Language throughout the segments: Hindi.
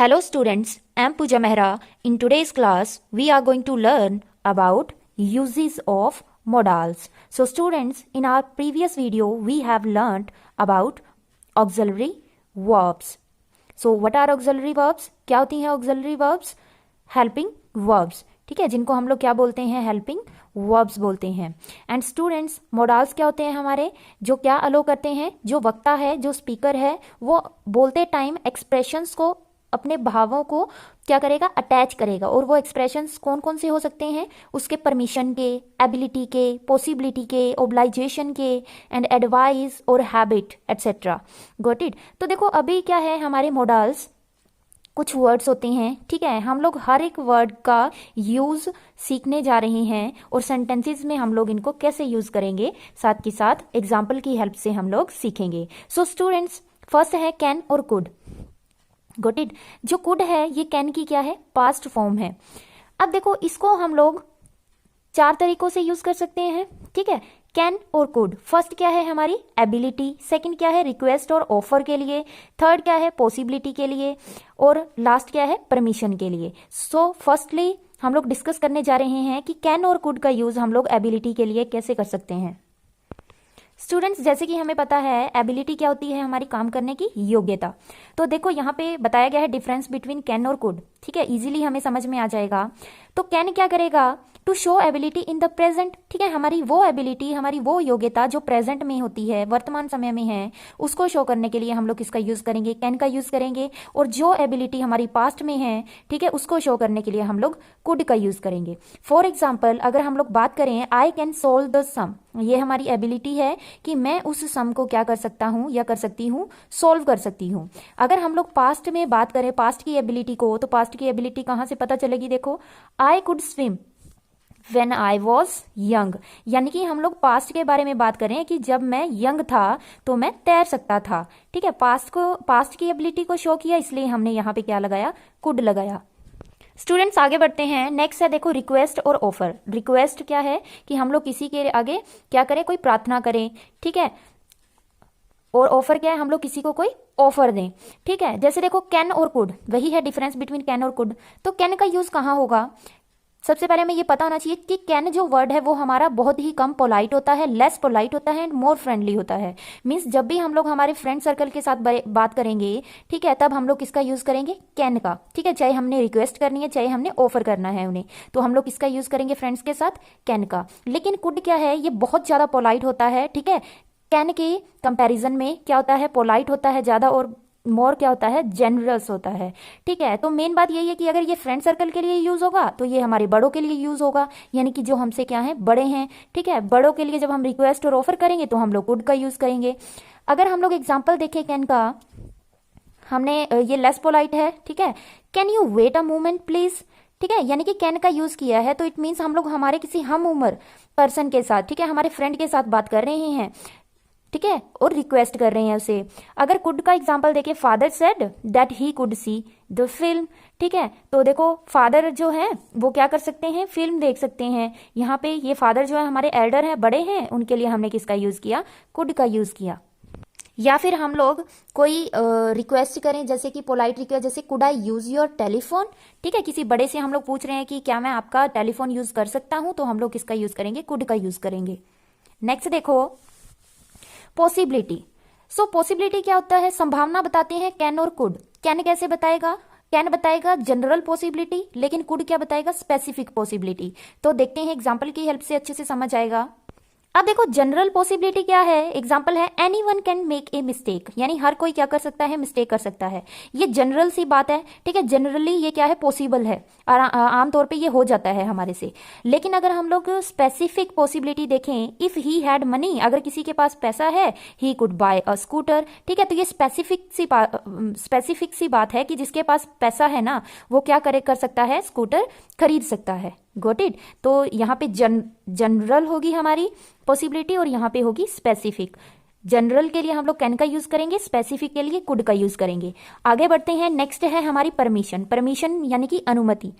Hello students, I am Pooja Mehra. In today's class, we are going to learn about uses of modals. So students, in our previous video, we have learned about auxiliary verbs. So what are auxiliary verbs? क्या होती हैं auxiliary verbs? Helping verbs. ठीक है, जिनको हम लोग क्या बोलते हैं? हेल्पिंग वर्ब्स बोलते हैं. एंड स्टूडेंट्स, मोडाल्स क्या होते हैं हमारे? जो क्या अलो करते हैं, जो वक्ता है, जो स्पीकर है, वो बोलते टाइम एक्सप्रेशंस को, अपने भावों को क्या करेगा? अटैच करेगा. और वो एक्सप्रेशंस कौन कौन से हो सकते हैं? उसके परमिशन के, एबिलिटी के, पॉसिबिलिटी के, ओब्लाइजेशन के, एंड एडवाइस और हैबिट एटसेट्रा. Got it? तो देखो अभी क्या है, हमारे मोडाल्स कुछ वर्ड्स होते हैं. ठीक है, हम लोग हर एक वर्ड का यूज सीखने जा रहे हैं और सेंटेंसेस में हम लोग इनको कैसे यूज करेंगे, साथ के साथ एग्जाम्पल की हेल्प से हम लोग सीखेंगे. सो स्टूडेंट्स, फर्स्ट है कैन और कुड. Got it? जो कुड है ये कैन की क्या है? पास्ट फॉर्म है. अब देखो इसको हम लोग चार तरीकों से यूज कर सकते हैं. ठीक है, कैन और कुड. फर्स्ट क्या है हमारी? एबिलिटी. सेकंड क्या है? रिक्वेस्ट और ऑफर के लिए. थर्ड क्या है? पॉसिबिलिटी के लिए. और लास्ट क्या है? परमिशन के लिए. सो फर्स्टली हम लोग डिस्कस करने जा रहे हैं कि कैन और कुड का यूज हम लोग एबिलिटी के लिए कैसे कर सकते हैं. स्टूडेंट्स, जैसे कि हमें पता है एबिलिटी क्या होती है? हमारी काम करने की योग्यता. तो देखो यहाँ पे बताया गया है डिफरेंस बिटवीन कैन और कुड. ठीक है, इजीली हमें समझ में आ जाएगा. तो कैन क्या करेगा? To show ability in the present. ठीक है, हमारी वो एबिलिटी, हमारी वो योग्यता जो प्रेजेंट में होती है, वर्तमान समय में है, उसको शो करने के लिए हम लोग किसका यूज करेंगे? कैन का यूज करेंगे. और जो एबिलिटी हमारी पास्ट में है, ठीक है, उसको शो करने के लिए हम लोग कुड का यूज करेंगे. फॉर एग्जाम्पल, अगर हम लोग बात करें आई कैन सोल्व द सम, ये हमारी एबिलिटी है कि मैं उस सम को क्या कर सकता हूं या कर सकती हूं? सोल्व कर सकती हूं. अगर हम लोग पास्ट में बात करें, पास्ट की एबिलिटी को, तो पास्ट की एबिलिटी कहां से पता चलेगी? देखो, I could swim When I was young, यानी कि हम लोग पास्ट के बारे में बात करें कि जब मैं यंग था तो मैं तैर सकता था. ठीक है, पास्ट की एबिलिटी को शो किया, इसलिए हमने यहाँ पे क्या लगाया? कुड लगाया. स्टूडेंट्स, आगे बढ़ते हैं. नेक्स्ट है देखो रिक्वेस्ट और ऑफर. रिक्वेस्ट क्या है? कि हम लोग किसी के आगे क्या करें? कोई प्रार्थना करें. ठीक है, और ऑफर क्या है? हम लोग किसी को कोई ऑफर दें. ठीक है, जैसे देखो कैन और कुड, वही है डिफरेंस बिटवीन कैन और कुड. तो कैन का यूज कहाँ होगा? सबसे पहले हमें ये पता होना चाहिए कि कैन जो वर्ड है वो हमारा बहुत ही कम पोलाइट होता है, लेस पोलाइट होता है एंड मोर फ्रेंडली होता है. मीन्स जब भी हम लोग हमारे फ्रेंड सर्कल के साथ बात करेंगे, ठीक है, तब हम लोग किसका यूज करेंगे? कैन का. ठीक है, चाहे हमने रिक्वेस्ट करनी है, चाहे हमने ऑफर करना है उन्हें, तो हम लोग किसका यूज करेंगे फ्रेंड्स के साथ? कैन का. लेकिन कुड क्या है? ये बहुत ज्यादा पोलाइट होता है. ठीक है, कैन के कंपैरिजन में क्या होता है? पोलाइट होता है ज्यादा, और मोर क्या होता है? जेनरस होता है. ठीक है, तो मेन बात यही है कि अगर ये फ्रेंड सर्कल के लिए यूज होगा तो ये हमारे बड़ों के लिए यूज होगा, यानी कि जो हमसे क्या है? बड़े हैं. ठीक है, बड़ों के लिए जब हम रिक्वेस्ट और ऑफर करेंगे तो हम लोग कुड का यूज करेंगे. अगर हम लोग एग्जाम्पल देखें कैन का, हमने ये लेस पोलाइट है. ठीक है, can you wait a moment please. ठीक है, यानी कि कैन का यूज किया है तो इट मीन्स हम लोग हमारे किसी हम उम्र पर्सन के साथ, ठीक है, हमारे फ्रेंड के साथ बात कर रहे हैं. ठीक है, और रिक्वेस्ट कर रहे हैं उसे. अगर कुड का एग्जांपल देखिए, father said that he could see the film. ठीक है, तो देखो फादर जो है वो क्या कर सकते हैं? फिल्म देख सकते हैं. यहाँ पे ये फादर जो है हमारे एल्डर हैं, बड़े हैं, उनके लिए हमने किसका यूज किया? कुड का यूज किया. या फिर हम लोग कोई रिक्वेस्ट करें, जैसे कि पोलाइट रिक्वेस्ट, जैसे could I use your telephone. ठीक है, किसी बड़े से हम लोग पूछ रहे हैं कि क्या मैं आपका टेलीफोन यूज कर सकता हूं, तो हम लोग किसका यूज करेंगे? कुड का यूज करेंगे. नेक्स्ट देखो पॉसिबिलिटी. सो पॉसिबिलिटी क्या होता है? संभावना बताते हैं कैन और कुड. कैन कैसे बताएगा? कैन बताएगा जनरल पॉसिबिलिटी, लेकिन कुड क्या बताएगा? Specific possibility. तो देखते हैं एग्जांपल की हेल्प से अच्छे से समझ आएगा. अब देखो जनरल पॉसिबिलिटी क्या है? एग्जांपल है any one can make a mistake, यानी हर कोई क्या कर सकता है? मिस्टेक कर सकता है. ये जनरल सी बात है. ठीक है, जनरली ये क्या है? पॉसिबल है, आमतौर पे ये हो जाता है हमारे से. लेकिन अगर हम लोग स्पेसिफिक पॉसिबिलिटी देखें, इफ ही हैड मनी, अगर किसी के पास पैसा है, he could bye a scooter. ठीक है, तो ये स्पेसिफिक सी बात है कि जिसके पास पैसा है ना, वो क्या कर सकता है? स्कूटर खरीद सकता है. Got it? तो यहाँ पे जनरल होगी हमारी पॉसिबिलिटी और यहाँ पे होगी स्पेसिफिक. जनरल के लिए हम लोग कैन का यूज करेंगे, स्पेसिफिक के लिए कुड का यूज करेंगे. आगे बढ़ते हैं. नेक्स्ट है हमारी परमिशन. परमिशन यानी कि अनुमति.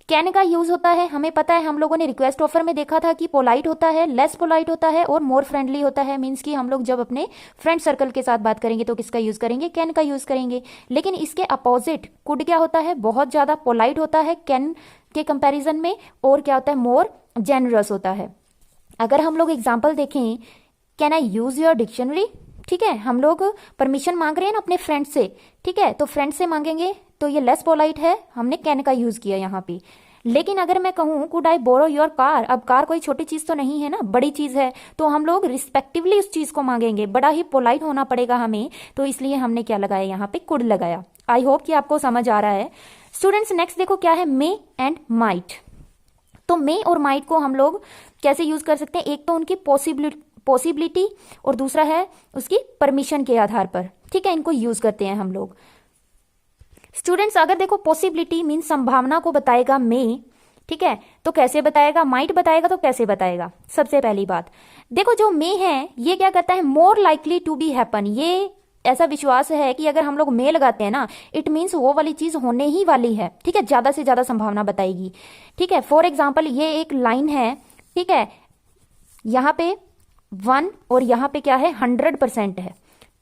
कैन का यूज होता है, हमें पता है, हम लोगों ने रिक्वेस्ट ऑफर में देखा था कि पोलाइट होता है, लेस पोलाइट होता है और मोर फ्रेंडली होता है। मीन्स कि हम लोग जब अपने फ्रेंड सर्कल के साथ बात करेंगे तो किसका यूज करेंगे, कैन का यूज करेंगे। लेकिन इसके अपोजिट कुड क्या होता है, बहुत ज्यादा पोलाइट होता है कैन के कंपैरिजन में, और क्या होता है, मोर जेनरस होता है। अगर हम लोग एग्जाम्पल देखें, can I use your dictionary, ठीक है, हम लोग परमिशन मांग रहे हैं ना अपने फ्रेंड से, ठीक है, तो फ्रेंड से मांगेंगे तो ये लेस पोलाइट है, हमने कैन का यूज किया यहाँ पे। लेकिन अगर मैं कहूँ could I borrow your car, अब कार कोई छोटी चीज तो नहीं है ना, बड़ी चीज है, तो हम लोग रिस्पेक्टिवली उस चीज को मांगेंगे, बड़ा ही पोलाइट होना पड़ेगा हमें, तो इसलिए हमने क्या लगाया यहाँ पे, कुड लगाया। आई होप कि आपको समझ आ रहा है। स्टूडेंट्स नेक्स्ट देखो क्या है, मे एंड माइट। तो मे और माइट को हम लोग कैसे यूज कर सकते हैं, एक तो उनकी पॉसिबिलिटी और दूसरा है उसकी परमिशन के आधार पर, ठीक है, इनको यूज करते हैं हम लोग। स्टूडेंट्स अगर देखो पॉसिबिलिटी मीन संभावना को बताएगा मे, ठीक है, तो कैसे बताएगा, माइट बताएगा तो कैसे बताएगा। सबसे पहली बात देखो, जो मे है ये क्या करता है, more likely to be happen, ये ऐसा विश्वास है कि अगर हम लोग मे लगाते हैं ना, इट मीन्स वो वाली चीज होने ही वाली है, ठीक है, ज्यादा से ज्यादा संभावना बताएगी, ठीक है। फॉर एग्जाम्पल ये एक लाइन है, ठीक है, यहाँ पे 1 और यहाँ पे क्या है 100% है,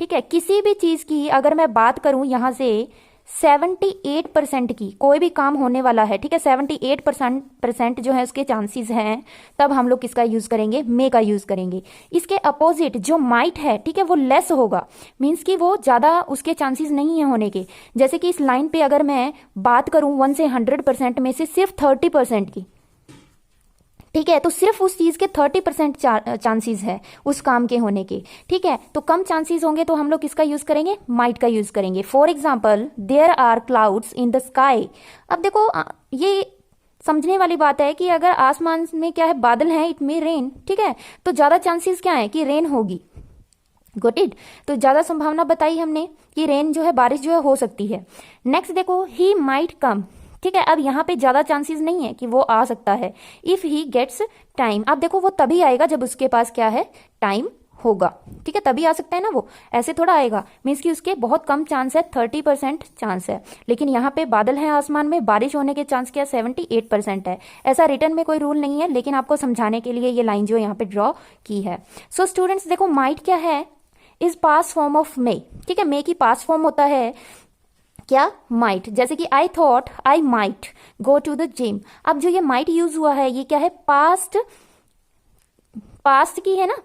ठीक है। किसी भी चीज की अगर मैं बात करूं यहाँ से 78% की, कोई भी काम होने वाला है, ठीक है, 78% जो है उसके चांसेस हैं, तब हम लोग किसका यूज करेंगे, मे का यूज करेंगे। इसके अपोजिट जो माइट है, ठीक है, वो लेस होगा, मीन्स कि वो ज्यादा उसके चांसेस नहीं है होने के। जैसे कि इस लाइन पे अगर मैं बात करूं 1 से 100% में से सिर्फ 30% की, ठीक है, तो सिर्फ उस चीज के 30% चांसेस है उस काम के होने के, ठीक है, तो कम चांसेस होंगे तो हम लोग किसका यूज करेंगे, माइट का यूज करेंगे। For example there are clouds in the sky. अब देखो ये समझने वाली बात है कि अगर आसमान में क्या है, बादल है, इट मे रेन, ठीक है, तो ज्यादा चांसेस क्या है कि रेन होगी, गॉट इट, तो ज्यादा संभावना बताई हमने कि रेन जो है, बारिश जो है हो सकती है। नेक्स्ट देखो ही माइट कम, ठीक है, अब यहाँ पे ज्यादा चांसेस नहीं है कि वो आ सकता है, इफ ही गेट्स टाइम। अब देखो वो तभी आएगा जब उसके पास क्या है, टाइम होगा, ठीक है, तभी आ सकता है ना, वो ऐसे थोड़ा आएगा, मीन्स कि उसके बहुत कम चांस है, 30% चांस है। लेकिन यहाँ पे बादल है आसमान में, बारिश होने के चांस क्या 78% है। ऐसा रिटर्न में कोई रूल नहीं है, लेकिन आपको समझाने के लिए ये लाइन जो यहाँ पे ड्रॉ की है। सो स्टूडेंट्स देखो माइट क्या है, is past form of May, ठीक है, मे की पास्ट फॉर्म होता है क्या, माइट। जैसे कि I thought I might go to the gym. अब जो ये माइट यूज हुआ है ये क्या है, पास्ट, पास्ट की है ना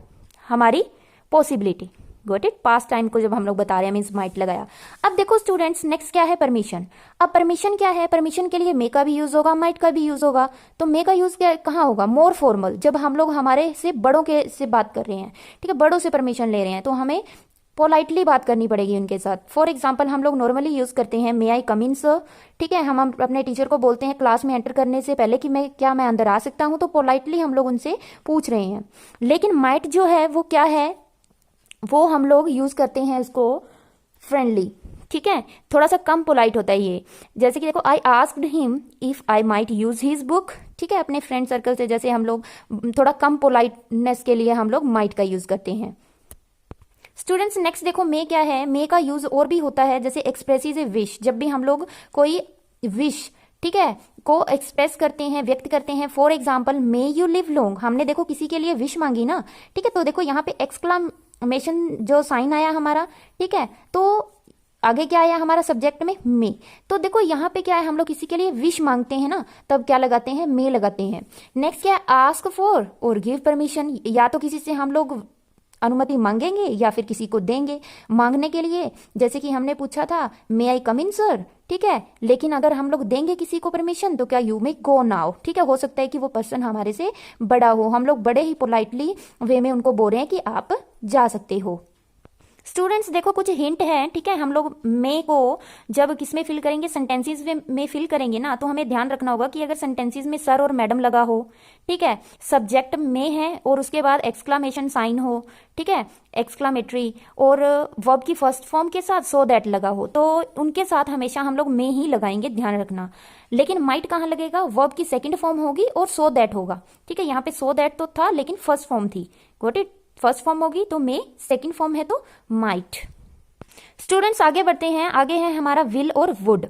हमारी possibility, got it, past time को जब हम लोग बता रहे हैं मीन्स माइट लगाया। अब देखो स्टूडेंट्स नेक्स्ट क्या है, परमिशन। अब परमिशन क्या है, परमिशन के लिए मे का भी यूज होगा, माइट का भी यूज होगा। तो मे का यूज क्या कहाँ होगा, मोर फॉर्मल, जब हम लोग हमारे से बड़ों के से बात कर रहे हैं, ठीक है, बड़ों से परमिशन ले रहे हैं, तो हमें पोलाइटली बात करनी पड़ेगी उनके साथ। फॉर एग्जाम्पल हम लोग नॉर्मली यूज करते हैं मे आई कम इन सर, ठीक है, हम अपने टीचर को बोलते हैं क्लास में एंटर करने से पहले कि मैं अंदर आ सकता हूं, तो पोलाइटली हम लोग उनसे पूछ रहे हैं। लेकिन माइट जो है वो क्या है, वो हम लोग यूज करते हैं उसको फ्रेंडली, ठीक है, थोड़ा सा कम पोलाइट होता है ये। जैसे कि देखो I asked him if I might use his book, ठीक है, अपने फ्रेंड सर्कल से जैसे हम लोग थोड़ा कम पोलाइटनेस के लिए हम लोग माइट का यूज करते हैं। स्टूडेंट्स नेक्स्ट देखो मे क्या है, मे का यूज और भी होता है, जैसे एक्सप्रेसिव ए विश, जब भी हम लोग कोई विश, ठीक है, को एक्सप्रेस करते हैं, व्यक्त करते हैं। For example may you live long, हमने देखो किसी के लिए विश मांगी ना, ठीक है, तो देखो यहाँ पे एक्सक्लामेशन जो साइन आया हमारा, ठीक है, तो आगे क्या आया हमारा सब्जेक्ट में, मे। तो देखो यहाँ पे क्या है, हम लोग किसी के लिए विश मांगते हैं ना, तब क्या लगाते हैं, मे लगाते हैं। नेक्स्ट क्या है, आस्क फॉर और गिव परमिशन, या तो किसी से हम लोग अनुमति मांगेंगे या फिर किसी को देंगे मांगने के लिए। जैसे कि हमने पूछा था मे आई कम इन सर, ठीक है, लेकिन अगर हम लोग देंगे किसी को परमिशन तो क्या यू मे गो नाउ, ठीक है, हो सकता है कि वो पर्सन हमारे से बड़ा हो, हम लोग बड़े ही पोलाइटली वे में उनको बोल रहे हैं कि आप जा सकते हो। स्टूडेंट्स देखो कुछ हिंट है, ठीक है, हम लोग मे को जब किसमें फिल करेंगे, सेंटेंसेस में फिल करेंगे ना, तो हमें ध्यान रखना होगा कि अगर सेंटेंसेस में सर और मैडम लगा हो, ठीक है, सब्जेक्ट में है और उसके बाद एक्सक्लामेशन साइन हो, ठीक है, एक्सक्लामेटरी, और वर्ब की फर्स्ट फॉर्म के साथ सो दैट लगा हो, तो उनके साथ हमेशा हम लोग में ही लगाएंगे, ध्यान रखना। लेकिन माइट कहाँ लगेगा, वर्ब की सेकंड फॉर्म होगी और सो दैट होगा, ठीक है, यहाँ पे सो दैट तो था लेकिन फर्स्ट फॉर्म थी, गॉट इट, फर्स्ट फॉर्म होगी तो मे, सेकंड फॉर्म है तो माइट। स्टूडेंट्स आगे बढ़ते हैं, आगे है हमारा विल और वुड।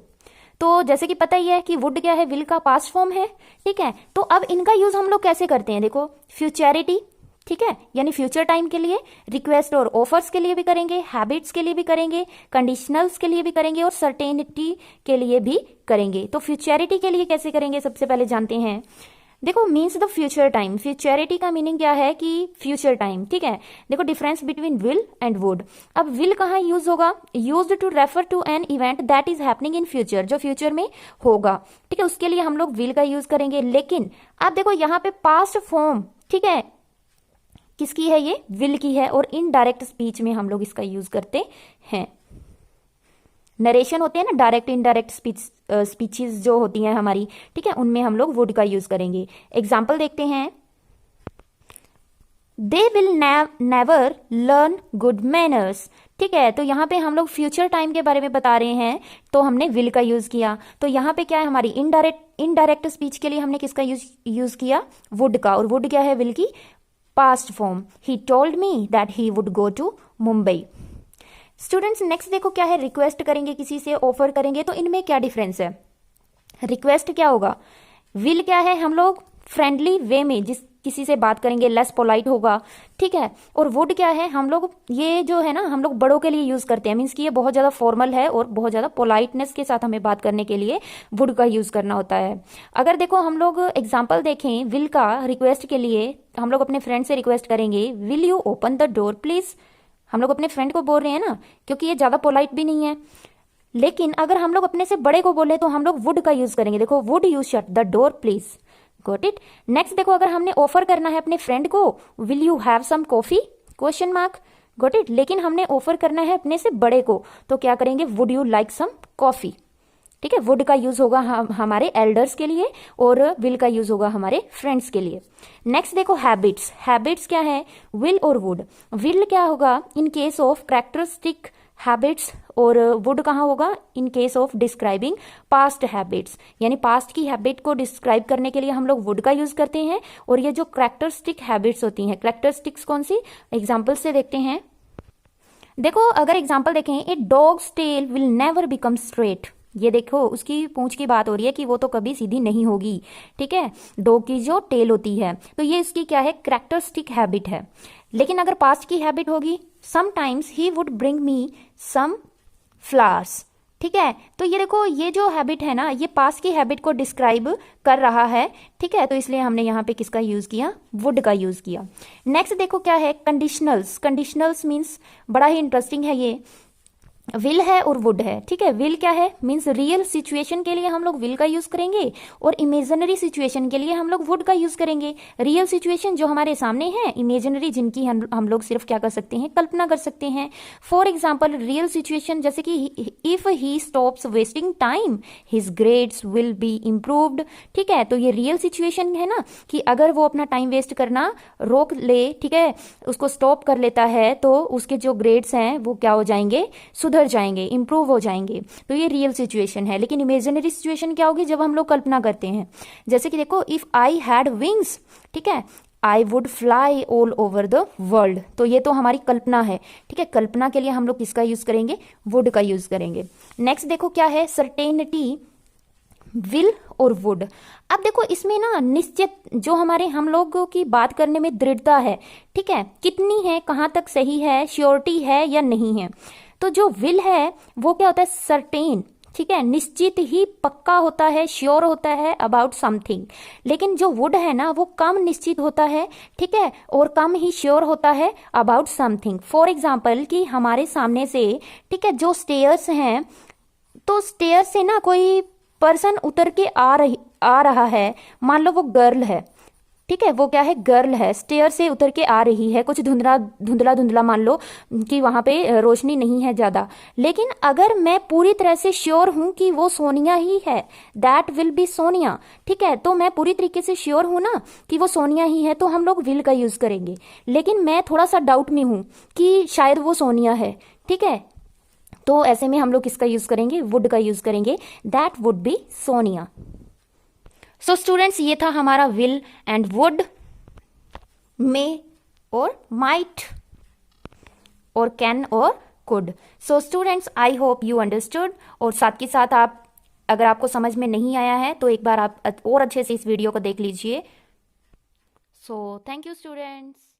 तो जैसे कि पता ही है कि वुड क्या है, विल का पास्ट फॉर्म है, ठीक है। तो अब इनका यूज हम लोग कैसे करते हैं, देखो फ्यूचरिटी, ठीक है, यानी फ्यूचर टाइम के लिए, रिक्वेस्ट और ऑफर्स के लिए भी करेंगे, हैबिट्स के लिए भी करेंगे, कंडीशनल्स के लिए भी करेंगे और सर्टेनिटी के लिए भी करेंगे। तो फ्यूचरिटी के लिए कैसे करेंगे, सबसे पहले जानते हैं। देखो means the future time, futurity का मीनिंग क्या है कि फ्यूचर टाइम, ठीक है। देखो difference between will and would. अब विल कहाँ यूज होगा, used to refer to an event that is happening in future, जो फ्यूचर में होगा, ठीक है, उसके लिए हम लोग विल का यूज करेंगे। लेकिन अब देखो यहाँ पे पास्ट फॉर्म, ठीक है, किसकी है, ये विल की है, और इनडायरेक्ट स्पीच में हम लोग इसका यूज करते हैं। नरेशन होते हैं ना, डायरेक्ट इनडायरेक्ट स्पीचेस जो होती हैं हमारी, ठीक है, उनमें हम लोग वुड का यूज करेंगे। एग्जाम्पल देखते हैं, they will never learn good manners, ठीक है। तो यहाँ पे हम लोग फ्यूचर टाइम के बारे में बता रहे हैं, तो हमने विल का यूज किया। तो यहाँ पे क्या है, हमारी इनडायरेक्ट स्पीच के लिए हमने किसका यूज किया, वुड का, और वुड क्या है, विल की past form. He told me that he would go to Mumbai. Students next देखो क्या है, रिक्वेस्ट करेंगे किसी से, ऑफर करेंगे, तो इनमें क्या डिफरेंस है। रिक्वेस्ट क्या होगा, विल क्या है, हम लोग फ्रेंडली वे में जिस किसी से बात करेंगे, लेस पोलाइट होगा, ठीक है। और वुड क्या है, हम लोग ये जो है ना, हम लोग बड़ों के लिए यूज करते हैं, मीन्स कि ये बहुत ज्यादा फॉर्मल है और बहुत ज्यादा पोलाइटनेस के साथ हमें बात करने के लिए वुड का यूज करना होता है। अगर देखो हम लोग एग्जाम्पल देखें विल का, रिक्वेस्ट के लिए हम लोग अपने फ्रेंड से रिक्वेस्ट करेंगे, will you open the door please. हम लोग अपने फ्रेंड को बोल रहे हैं ना, क्योंकि ये ज्यादा पोलाइट भी नहीं है। लेकिन अगर हम लोग अपने से बड़े को बोले तो हम लोग वुड का यूज करेंगे, देखो would you shut the door please. Got it. Next देखो, अगर हमने ऑफर करना है अपने फ्रेंड को, will you have some coffee, question mark, got it. लेकिन हमने ऑफर करना है अपने से बड़े को, तो क्या करेंगे, would you like some coffee, ठीक है। वुड का यूज होगा हमारे एल्डर्स के लिए और विल का यूज होगा हमारे फ्रेंड्स के लिए। नेक्स्ट देखो हैबिट्स, हैबिट्स क्या है, विल और वुड। विल क्या होगा in case of characteristic habits, और वुड कहाँ होगा, in case of describing past habits, यानी पास्ट की हैबिट को डिस्क्राइब करने के लिए हम लोग वुड का यूज करते हैं। और ये जो कैरेक्टरिस्टिक हैबिट्स होती हैं, कैरेक्टरिस्टिक्स कौन सी, एग्जाम्पल से देखते हैं। देखो अगर एग्जाम्पल देखें, a dog's tail will never become straight, ये देखो उसकी पूंछ की बात हो रही है कि वो तो कभी सीधी नहीं होगी, ठीक है, डॉग की जो टेल होती है, तो ये इसकी क्या है, कैरेक्टरिस्टिक हैबिट है। लेकिन अगर पास्ट की हैबिट होगी, sometimes he would bring me some flowers, ठीक है। तो ये देखो ये जो हैबिट है ना, ये पास्ट की हैबिट को डिस्क्राइब कर रहा है, ठीक है, तो इसलिए हमने यहाँ पे किसका यूज किया, वुड का यूज किया। नेक्स्ट देखो क्या है, कंडीशनल्स। कंडीशनल्स मीन्स बड़ा ही इंटरेस्टिंग है, ये विल है और वुड है, ठीक है। विल क्या है, मीन्स रियल सिचुएशन के लिए हम लोग विल का यूज करेंगे और इमेजिनरी सिचुएशन के लिए हम लोग वुड का यूज करेंगे। रियल सिचुएशन जो हमारे सामने है, इमेजिनरी जिनकी हम लोग सिर्फ क्या कर सकते हैं, कल्पना कर सकते हैं। फॉर एग्जाम्पल रियल सिचुएशन जैसे कि if he stops wasting time his grades will be improved, ठीक है। तो ये रियल सिचुएशन है ना, कि अगर वो अपना टाइम वेस्ट करना रोक ले, ठीक है, उसको स्टॉप कर लेता है, तो उसके जो ग्रेड्स हैं वो क्या हो जाएंगे, सुधर जाएंगे, इंप्रूव हो जाएंगे। तो ये रियल सिचुएशन है। लेकिन इमेजिनरी सिचुएशन क्या होगी, जब हम लोग कल्पना करते हैं, जैसे कि देखो इफ आई हैड विंग्स, ठीक है, I would fly all over the world. तो ये तो हमारी कल्पना है, ठीक है। कल्पना के लिए हम लोग किसका यूज करेंगे, वुड का यूज करेंगे। नेक्स्ट देखो क्या है, सर्टेनिटी, विल और वुड। अब देखो इसमें ना निश्चित जो हमारे हम लोगों की बात करने में दृढ़ता है, ठीक है, कितनी है, कहाँ तक सही है, श्योरिटी है या नहीं है। तो जो विल है वो क्या होता है, सर्टेन, ठीक है, निश्चित ही पक्का होता है, श्योर होता है अबाउट समथिंग। लेकिन जो वुड है ना, वो कम निश्चित होता है, ठीक है, और कम ही श्योर होता है अबाउट समथिंग। फॉर एग्जाम्पल कि हमारे सामने से, ठीक है, जो स्टेयर्स हैं, तो स्टेयर से ना कोई पर्सन उतर के आ रहा है, मान लो वो गर्ल है, ठीक है, वो क्या है, गर्ल है, स्टेयर से उतर के आ रही है, कुछ धुंधला धुंधला मान लो कि वहां पे रोशनी नहीं है ज्यादा। लेकिन अगर मैं पूरी तरह से श्योर हूं कि वो सोनिया ही है, दैट विल बी सोनिया, ठीक है, तो मैं पूरी तरीके से श्योर हूं ना कि वो सोनिया ही है, तो हम लोग विल का यूज करेंगे। लेकिन मैं थोड़ा सा डाउट में हूं कि शायद वो सोनिया है, ठीक है, तो ऐसे में हम लोग किसका यूज करेंगे, वुड का यूज करेंगे, that would be Sonia. So students ये था हमारा विल एंड वुड, मे और माइट और कैन और could. So students I hope you understood, और साथ के साथ आप अगर आपको समझ में नहीं आया है तो एक बार आप और अच्छे से इस वीडियो को देख लीजिए। So thank you students.